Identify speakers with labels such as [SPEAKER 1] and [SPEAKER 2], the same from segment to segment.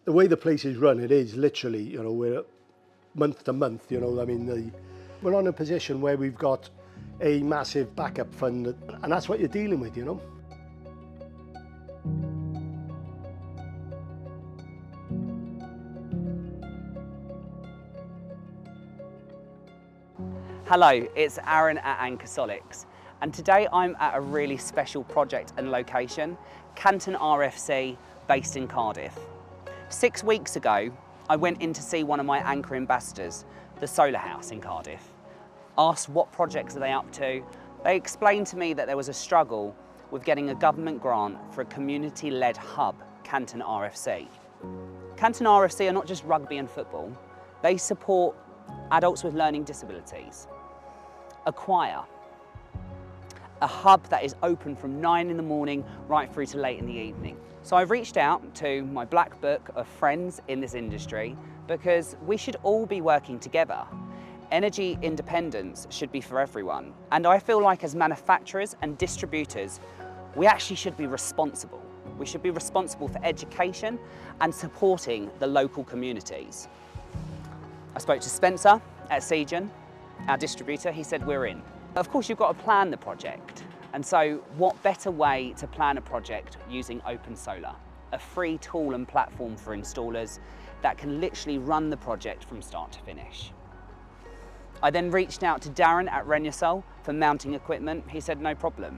[SPEAKER 1] The way the place is run, it is literally, you know, we're month to month, you know, I mean, we're on a position where we've got a massive backup fund, and that's what you're dealing with, you know.
[SPEAKER 2] Hello, it's Aaron at Renusol, and today I'm at a really special project and location, Canton RFC, based in Cardiff. 6 weeks ago, I went in to see one of my anchor ambassadors, the Solar House in Cardiff. Asked what projects are they up to. They explained to me that there was a struggle with getting a government grant for a community-led hub, Canton RFC. Canton RFC are not just rugby and football, they support adults with learning disabilities, a choir, a hub that is open from 9 in the morning right through to late in the evening. So I've reached out to my black book of friends in this industry because we should all be working together. Energy independence should be for everyone. And I feel like as manufacturers and distributors, we actually should be responsible. We should be responsible for education and supporting the local communities. I spoke to Spencer at Seagen, our distributor. He said we're in. Of course, you've got to plan the project. And so what better way to plan a project using Open Solar, a free tool and platform for installers that can literally run the project from start to finish. I then reached out to Darren at Renusol for mounting equipment. He said no problem.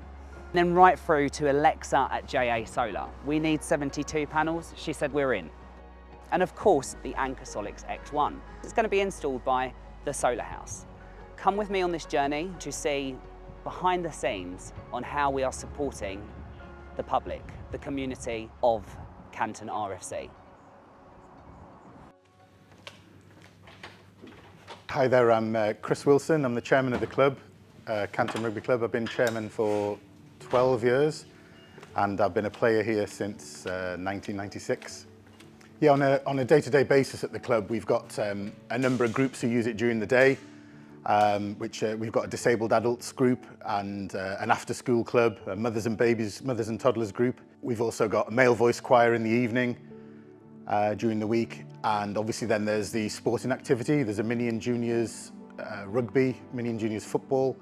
[SPEAKER 2] Then right through to Alexa at JA Solar. We need 72 panels. She said we're in. And of course, the Renusol X1. It's going to be installed by the Solar House. Come with me on this journey to see behind the scenes on how we are supporting the public, the community of Canton RFC.
[SPEAKER 3] Hi there, I'm Chris Wilson. I'm the chairman of the club, Canton Rugby Club. I've been chairman for 12 years and I've been a player here since 1996. Yeah, on a day-to-day basis at the club, we've got a number of groups who use it during the day, which we've got a disabled adults group and an after-school club, a mothers and toddlers group. We've also got a male voice choir in the evening during the week, and obviously then there's the sporting activity. There's a mini and juniors rugby, mini and juniors football,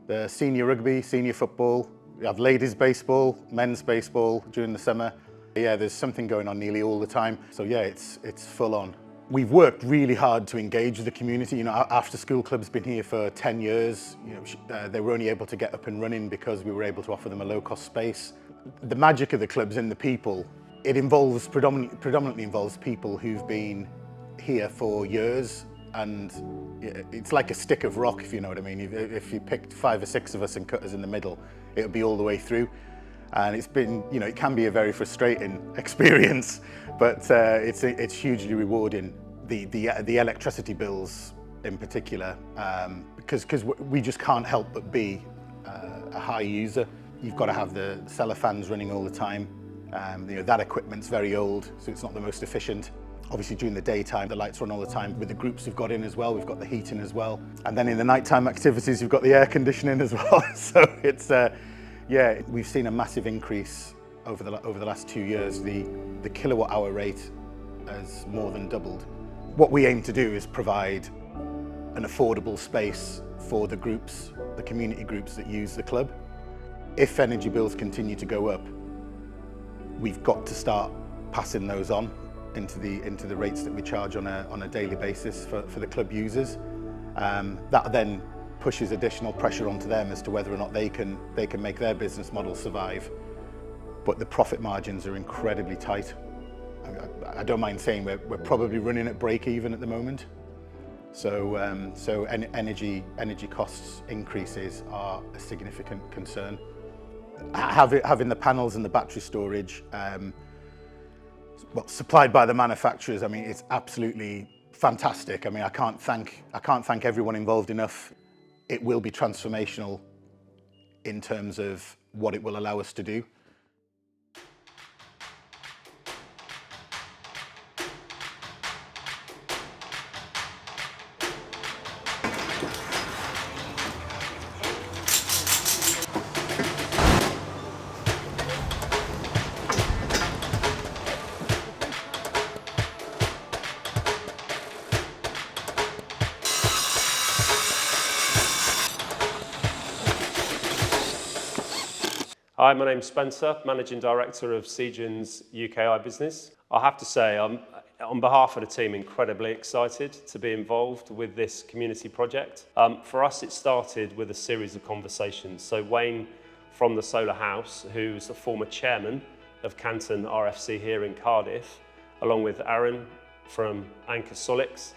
[SPEAKER 3] the senior rugby, senior football. We have ladies baseball, men's baseball during the summer. Yeah, there's something going on nearly all the time. So yeah, it's full on. We've worked really hard to engage with the community. You know, our after school club's been here for 10 years. You know, they were only able to get up and running because we were able to offer them a low cost space. The magic of the club's in the people. It involves, predominantly involves people who've been here for years, and it's like a stick of rock, if you know what I mean. If you picked 5 or 6 of us and cut us in the middle, it would be all the way through. And it's been, you know, it can be a very frustrating experience, but it's hugely rewarding. The electricity bills in particular, because we just can't help but be a high user. You've got to have the cellar fans running all the time. You know, that equipment's very old, so it's not the most efficient. Obviously during the daytime, the lights run all the time. With the groups we've got in as well, we've got the heating as well. And then in the nighttime activities, you've got the air conditioning as well. So it's, yeah, we've seen a massive increase over the last 2 years. The kilowatt hour rate has more than doubled. What we aim to do is provide an affordable space for the groups, the community groups that use the club. If energy bills continue to go up, we've got to start passing those on into the rates that we charge on a daily basis for the club users. That then pushes additional pressure onto them as to whether or not they can make their business model survive. But the profit margins are incredibly tight. I don't mind saying we're probably running at break even at the moment. So energy costs increases are a significant concern. Having the panels and the battery storage, well, supplied by the manufacturers, I mean, it's absolutely fantastic. I mean, I can't thank everyone involved enough. It will be transformational in terms of what it will allow us to do.
[SPEAKER 4] Hi, my name's Spencer, Managing Director of Seagen's UKI business. I have to say, I'm, on behalf of the team, incredibly excited to be involved with this community project. For us, it started with a series of conversations. So Wayne from the Solar House, who's the former chairman of Canton RFC here in Cardiff, along with Aaron from Solix,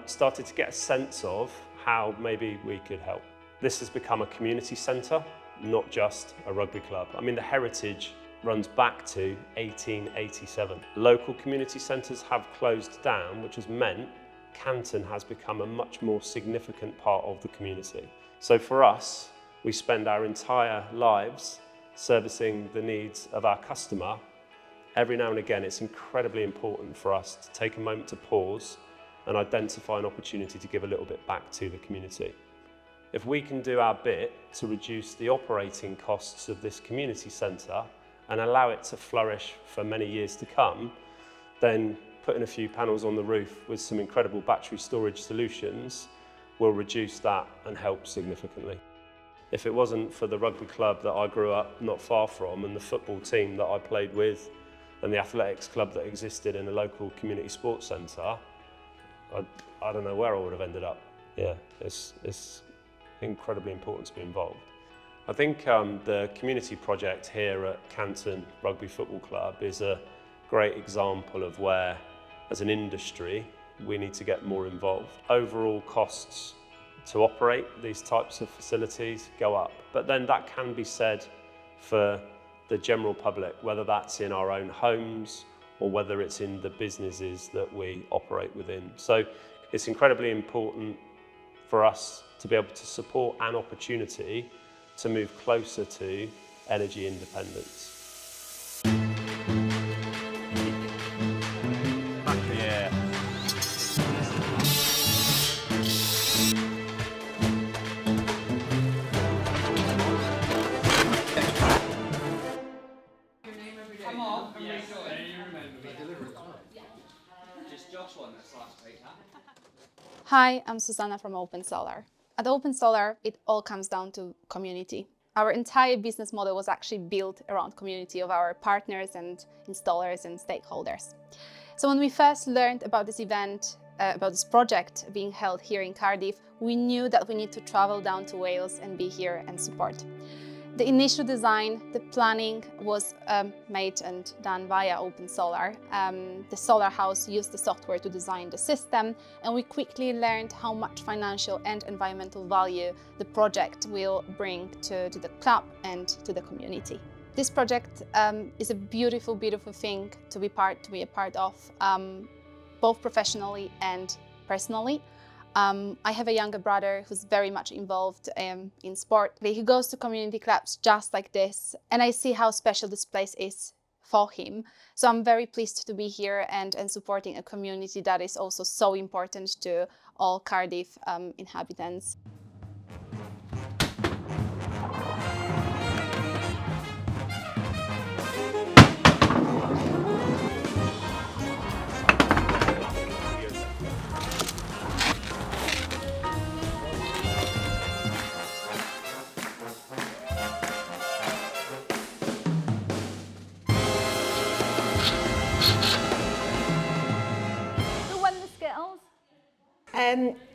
[SPEAKER 4] started to get a sense of how maybe we could help. This has become a community centre, not just a rugby club. I mean, the heritage runs back to 1887. Local community centres have closed down, which has meant Canton has become a much more significant part of the community. So for us, we spend our entire lives servicing the needs of our customer. Every now and again, it's incredibly important for us to take a moment to pause and identify an opportunity to give a little bit back to the community. If we can do our bit to reduce the operating costs of this community centre and allow it to flourish for many years to come, then putting a few panels on the roof with some incredible battery storage solutions will reduce that and help significantly. If it wasn't for the rugby club that I grew up not far from and the football team that I played with and the athletics club that existed in a local community sports centre, I don't know where I would have ended up. Yeah, it's incredibly important to be involved. I think the community project here at Canton Rugby Football Club is a great example of where, as an industry, we need to get more involved. Overall costs to operate these types of facilities go up, but then that can be said for the general public, whether that's in our own homes or whether it's in the businesses that we operate within. So it's incredibly important for us to be able to support an opportunity to move closer to energy independence. Yeah.
[SPEAKER 2] Come on. Yes. Just Josh won this last week, huh?
[SPEAKER 5] Hi, I'm Susanna from Open Solar. At Open Solar, it all comes down to community. Our entire business model was actually built around community of our partners and installers and stakeholders. So when we first learned about this event, about this project being held here in Cardiff, we knew that we need to travel down to Wales and be here and support. The initial design, the planning was made and done via Open Solar. The Solar House used the software to design the system, and we quickly learned how much financial and environmental value the project will bring to the club and to the community. This project is a beautiful, beautiful thing to be a part of, both professionally and personally. I have a younger brother who's very much involved in sport. He goes to community clubs just like this, and I see how special this place is for him. So I'm very pleased to be here and supporting a community that is also so important to all Cardiff inhabitants.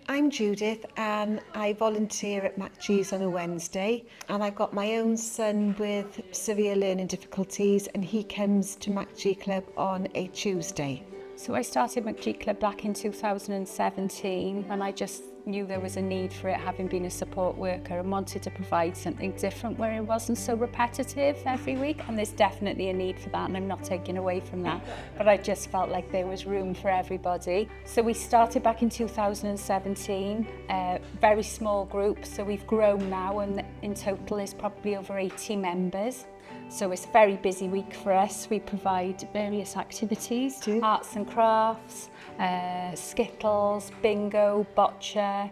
[SPEAKER 6] I'm Judith and I volunteer at MacG's on a Wednesday, and I've got my own son with severe learning difficulties and he comes to MacG Club on a Tuesday.
[SPEAKER 7] So I started MacG Club back in 2017 and I just knew there was a need for it, having been a support worker, and wanted to provide something different where it wasn't so repetitive every week, and there's definitely a need for that and I'm not taking away from that, but I just felt like there was room for everybody. So we started back in 2017, very small group, so we've grown now and in total there's probably over 80 members. So it's a very busy week for us. We provide various activities, arts and crafts, skittles, bingo, bocce.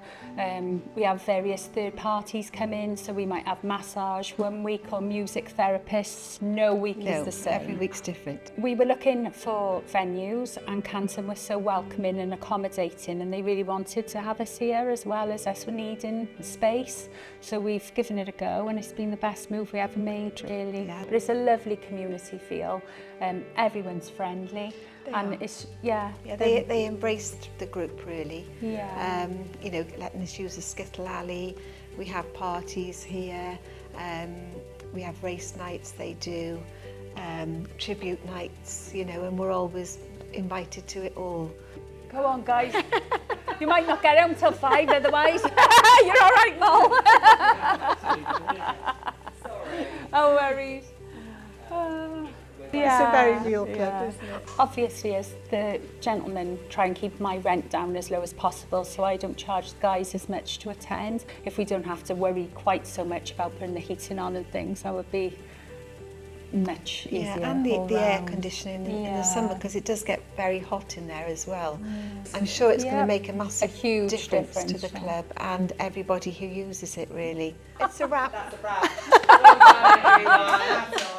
[SPEAKER 7] We have various third parties come in, so we might have massage one week or music therapists. No week is the same.
[SPEAKER 6] Every week's different.
[SPEAKER 7] We were looking for venues, and Canton was so welcoming and accommodating, and they really wanted to have us here as well as us needing space. So we've given it a go, and it's been the best move we ever made, really.
[SPEAKER 6] Yeah.
[SPEAKER 7] But it's a lovely community feel. Everyone's friendly, and it's
[SPEAKER 6] they embraced the group really.
[SPEAKER 7] Yeah.
[SPEAKER 6] You know, letting us use the skittle alley. We have parties here. We have race nights. They do tribute nights. You know, and we're always invited to it all.
[SPEAKER 7] Go on, guys. You might not get home till 5 otherwise. You're all right, Mol. Sorry. No worries.
[SPEAKER 6] It's a very real club, isn't it?
[SPEAKER 7] Obviously, as the gentlemen, try and keep my rent down as low as possible, so I don't charge the guys as much to attend. If we don't have to worry quite so much about putting the heating on and things, that would be much easier.
[SPEAKER 6] Yeah, and the air conditioning in the summer, because it does get very hot in there as well. I'm sure it's going to make a massive
[SPEAKER 7] huge
[SPEAKER 6] difference to the club and everybody who uses it, really. It's a wrap.
[SPEAKER 8] That's a wrap. Well done, everyone. That's all.